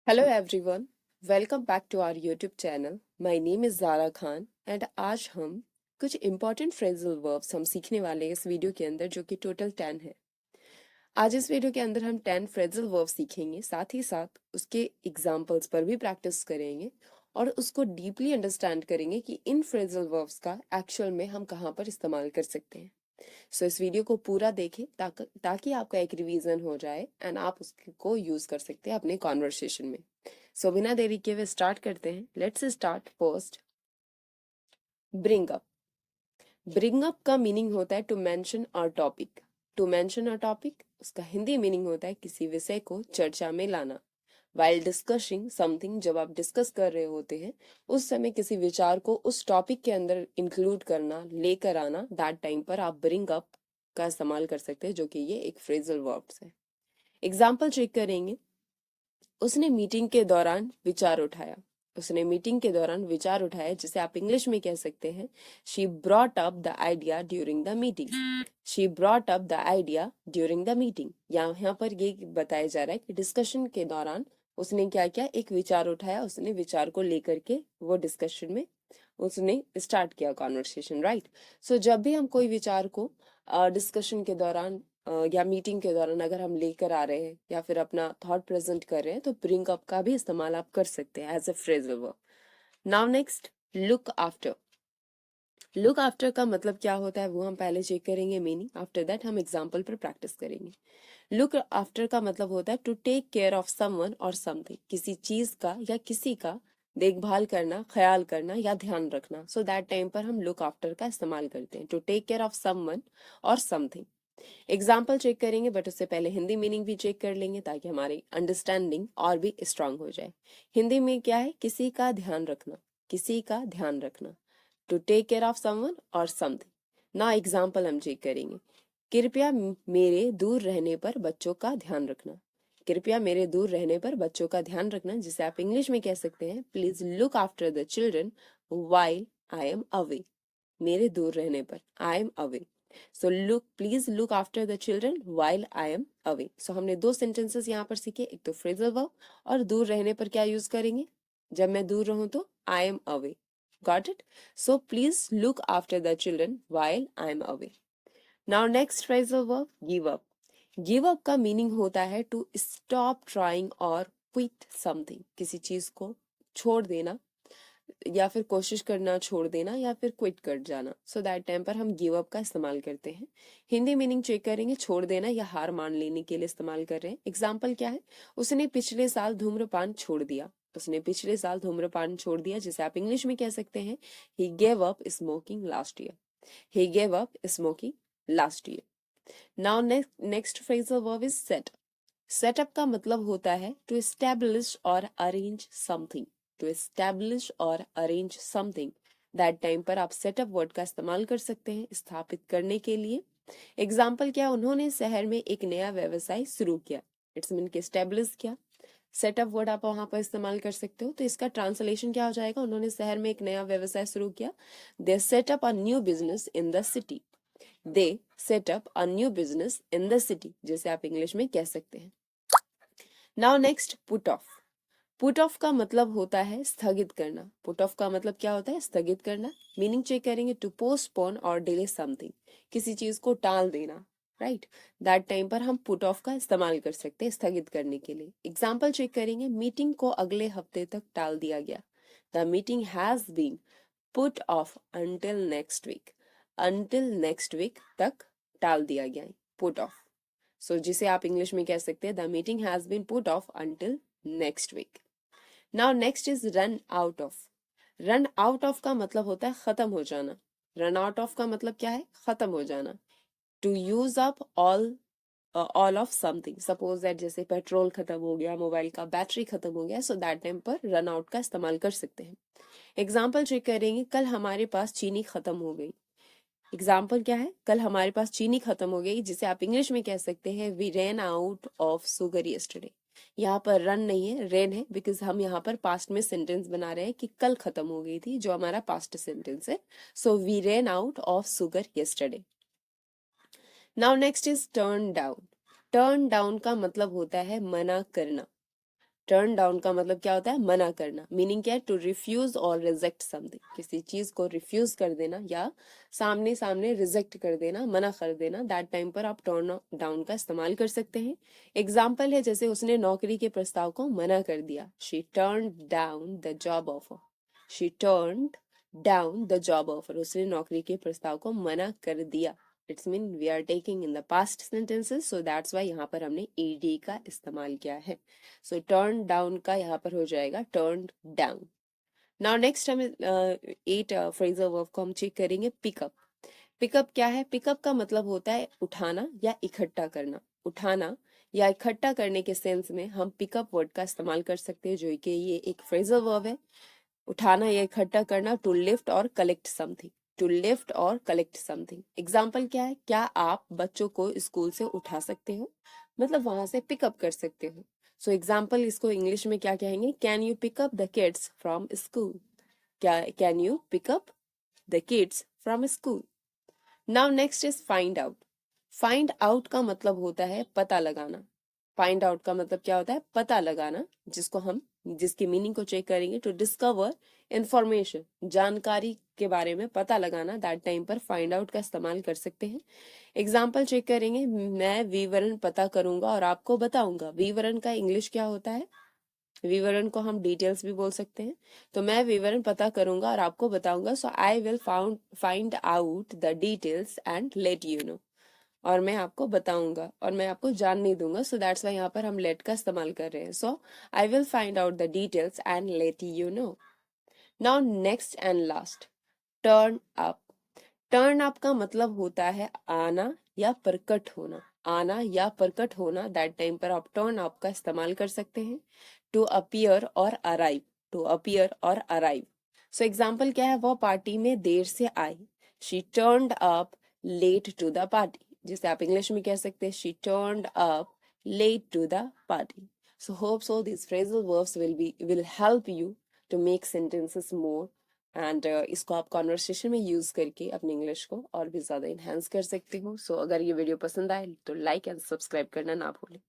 Hello everyone, welcome back to our YouTube channel. My name is Zara Khan and आज हम कुछ important phrasal verbs हम सीखने वाले हैं इस वीडियो के अंदर, जो कि टोटल 10 है। आज इस वीडियो के अंदर हम 10 फ्रेजल वर्ब्स सीखेंगे, साथ ही साथ उसके एग्जाम्पल्स पर भी प्रैक्टिस करेंगे और उसको डीपली अंडरस्टैंड करेंगे कि इन फ्रेजल वर्ब्स का एक्चुअल में हम कहाँ पर इस्तेमाल कर सकते हैं। सो इस वीडियो को पूरा देखें ताकि आपका एक रिवीजन हो जाए एंड आप उसको यूज कर सकते हैं अपने कॉन्वर्सेशन में। सो बिना देरी के हुए स्टार्ट करते हैं। Let's start first, bring up. Bring up का मीनिंग होता है to mention a topic. To mention a topic उसका हिंदी मीनिंग होता है किसी विषय को चर्चा में लाना। वाइल डिस्कसिंग समथिंग, जब आप डिस्कस कर रहे होते हैं उस समय किसी विचार को उस टॉपिक के अंदर इंक्लूड करना, लेकर आना, दैट टाइम पर आप ब्रिंग अप का इस्तेमाल कर सकते हैं, जो कि ये एक फ्रेजल वर्ब्स है। एग्जाम्पल चेक करेंगे। उसने मीटिंग के दौरान विचार उठाया। उसने मीटिंग के दौरान विचार उठाया, जिसे आप इंग्लिश में कह सकते हैं she brought up the idea during the meeting. She brought up the idea during the meeting. यहाँ पर ये बताया जा रहा है कि डिस्कशन के दौरान उसने क्या किया, एक विचार उठाया, उसने विचार को लेकर के वो डिस्कशन में उसने स्टार्ट किया कॉन्वर्सेशन, राइट। सो जब भी हम कोई विचार को डिस्कशन के दौरान या मीटिंग के दौरान अगर हम लेकर आ रहे हैं या फिर अपना थॉट प्रेजेंट कर रहे हैं, तो ब्रिंग अप का भी इस्तेमाल आप कर सकते हैं as a phrasal verb. Now next, look after. Look after का मतलब क्या होता है वो हम पहले चेक करेंगे मीनिंग, आफ्टर दैट हम एग्जाम्पल पर प्रैक्टिस करेंगे। लुक आफ्टर का मतलब होता है to take care of someone और समथिंग, किसी चीज का या किसी का देखभाल करना, ख्याल करना या ध्यान रखना। सो दैट टाइम पर हम लुक आफ्टर का इस्तेमाल करते हैं, to take care of someone और समथिंग। एग्जाम्पल चेक करेंगे, बट उससे पहले हिंदी मीनिंग भी चेक कर लेंगे ताकि हमारी अंडरस्टैंडिंग और भी स्ट्रांग हो जाए। हिंदी में क्या है, किसी का ध्यान रखना, किसी का ध्यान रखना, to take care of someone और समथिंग। ना एग्जाम्पल हम चेक करेंगे। कृपया मेरे दूर रहने पर बच्चों का ध्यान रखना। कृपया मेरे दूर रहने पर बच्चों का ध्यान रखना, जिसे आप इंग्लिश में कह सकते हैं please look after the children while I am away. मेरे दूर रहने पर, I am away. So look, please look after the children while I am away. So हमने दो सेंटेंसेस यहाँ पर सीखे, एक तो फ्रेजल वर्ब और दूर रहने पर क्या यूज करेंगे, जब मैं दूर रहूं तो आई am away. Got it. So please look after the children while I am away. Now next phrasal verb, give up. Give up का मीनिंग होता है टू स्टॉप ट्राइंग और क्विट समथिंग, किसी चीज को छोड़ देना या फिर कोशिश करना छोड़ देना या फिर क्विट कर जाना। सो दैट टाइम पर हम गिव अप का इस्तेमाल करते हैं। हिंदी मीनिंग चेक करेंगे, छोड़ देना या हार मान लेने के लिए इस्तेमाल कर रहे हैं। एग्जाम्पल क्या है, उसने पिछले साल धूम्रपान छोड़ दिया। उसने पिछले साल धूम्रपान छोड़ दिया, जिसे आप इंग्लिश में कह सकते हैं he gave up smoking last year. He gave up smoking last year. Now next phrasal verb is set. Setup का मतलब होता है टू एस्टैब्लिश और अरेंज समथिंग। टू एस्टैब्लिश और अरेंज समथिंग, दैट टाइम पर आप सेटअप वर्ड का इस्तेमाल कर सकते हैं स्थापित करने के लिए। एग्जाम्पल क्या, उन्होंने शहर में एक नया व्यवसाय शुरू किया। इट्स मीन कि एस्टैब्लिश किया। सेटअप वर्ड आप वहां पर इस्तेमाल कर सकते हो, तो इसका ट्रांसलेशन क्या हो जाएगा, उन्होंने शहर में एक नया व्यवसाय शुरू किया। They set up a new business in the city. They set up a new business in the city, जैसे आप इंग्लिश में कह सकते हैं। Now next, put off. Put off का मतलब होता है स्थगित करना। पुट ऑफ का मतलब क्या होता है, स्थगित करना। मीनिंग चेक करेंगे, टू पोस्टपोन और डिले समथिंग, किसी चीज को टाल देना, राइट। दैट टाइम पर हम पुट ऑफ का इस्तेमाल कर सकते हैं स्थगित करने के लिए। एग्जाम्पल चेक करेंगे, मीटिंग को अगले हफ्ते तक टाल दिया गया। The meeting has been put off until next week. Until next week तक टाल दिया गया, पुट ऑफ। सो जिसे आप इंग्लिश में कह सकते हैं the meeting has been put off until next week. Now next is run out of. Run out of का मतलब होता है खत्म हो जाना। रन आउट ऑफ का मतलब क्या है, खत्म हो जाना। To use up all of something, suppose that जैसे पेट्रोल खत्म हो गया, मोबाइल का बैटरी खत्म हो गया, सो दैट टाइम पर रन आउट का इस्तेमाल कर सकते हैं। एग्जाम्पल चेक करेंगे, कल हमारे पास चीनी खत्म हो गई। एग्जाम्पल क्या है, कल हमारे पास चीनी खत्म हो गई, जिसे आप इंग्लिश में कह सकते हैं we ran out of sugar yesterday. यहाँ पर रन नहीं है, रेन है, बिकॉज हम यहाँ पर पास्ट में सेंटेंस बना रहे हैं कि कल खत्म हो गई थी, जो हमारा पास्ट सेंटेंस है। So we ran out of sugar yesterday. Now next is turn down. Turn down का मतलब होता है मना करना। टर्न डाउन का मतलब क्या होता है? मना करना। मीनिंग क्या है? टू रिफ्यूज और रिजेक्ट समथिंग, किसी चीज को रिफ्यूज कर देना या सामने सामने रिजेक्ट कर देना, मना कर देना, दैट टाइम पर आप टर्न डाउन का इस्तेमाल कर सकते हैं। एग्जाम्पल है जैसे उसने नौकरी के प्रस्ताव को मना कर दिया, she turn down the job offer. She turn down the job offer, उसने नौकरी के प्रस्ताव को मना कर दिया। It's mean we are taking in the past sentences, so that's why यहाँ पर हमने ed का इस्तेमाल किया है। सो टर्न डाउन का यहाँ पर हो जाएगा टर्न डाउन। नाउ नेक्स्ट हम 8 फ्रेजल वर्ब को हम चेक करेंगे। पिकअप। पिकअप क्या है? पिकअप का मतलब होता है उठाना या इकट्ठा करना। उठाना या इकट्ठा करने के सेंस में हम पिकअप वर्ड का इस्तेमाल कर सकते हैं, जो कि ये एक फ्रेजल वर्ब है। उठाना या इकट्ठा करना, टू लिफ्ट और कलेक्ट समथिंग। टू लिफ्ट और कलेक्ट समथिंग। एग्जाम्पल क्या है? क्या आप बच्चों को स्कूल से उठा सकते हो? मतलब वहां से पिकअप कर सकते हो। सो एग्जाम्पल इसको इंग्लिश में क्या कहेंगे? Can you pick up the kids from school? क्या? Can you pick up the kids from school? Now next is find out. Find out का मतलब होता है पता लगाना। फाइंड आउट का मतलब क्या होता है? पता लगाना, जिसको हम जिसकी मीनिंग को चेक करेंगे, टू डिस्कवर इंफॉर्मेशन, जानकारी के बारे में पता लगाना, दैट टाइम पर फाइंड आउट का इस्तेमाल कर सकते हैं। एग्जाम्पल चेक करेंगे, मैं विवरण पता करूंगा और आपको बताऊंगा। विवरण का इंग्लिश क्या होता है? विवरण को हम डिटेल्स भी बोल सकते हैं। तो मैं विवरण पता करूंगा और आपको बताऊंगा, so I will find out the details and let you know. और मैं आपको बताऊंगा और मैं आपको जानने दूंगा, सो दैट्स वाई यहाँ पर हम लेट का इस्तेमाल कर रहे हैं। So I will find out the details and let you know. Now next and last, turn up. Turn up का मतलब होता है आना या प्रकट होना। आना या प्रकट होना, दैट टाइम पर आप टर्न अप का इस्तेमाल कर सकते हैं। टू अपीयर और अराइव। टू अपीयर और अराइव। सो एग्जाम्पल क्या है? वो पार्टी में देर से आई, she turned up late to the party. जिसे आप इंग्लिश में कह सकते हैं, she turned up late to the party. So hope so this phrasal verbs will help you to make sentences more, and इसको आप कॉन्वर्सेशन में यूज करके अपनी इंग्लिश को और भी ज्यादा इन्हेंस कर सकते हो। सो अगर ये वीडियो पसंद आए तो लाइक एंड सब्सक्राइब करना ना भूलें।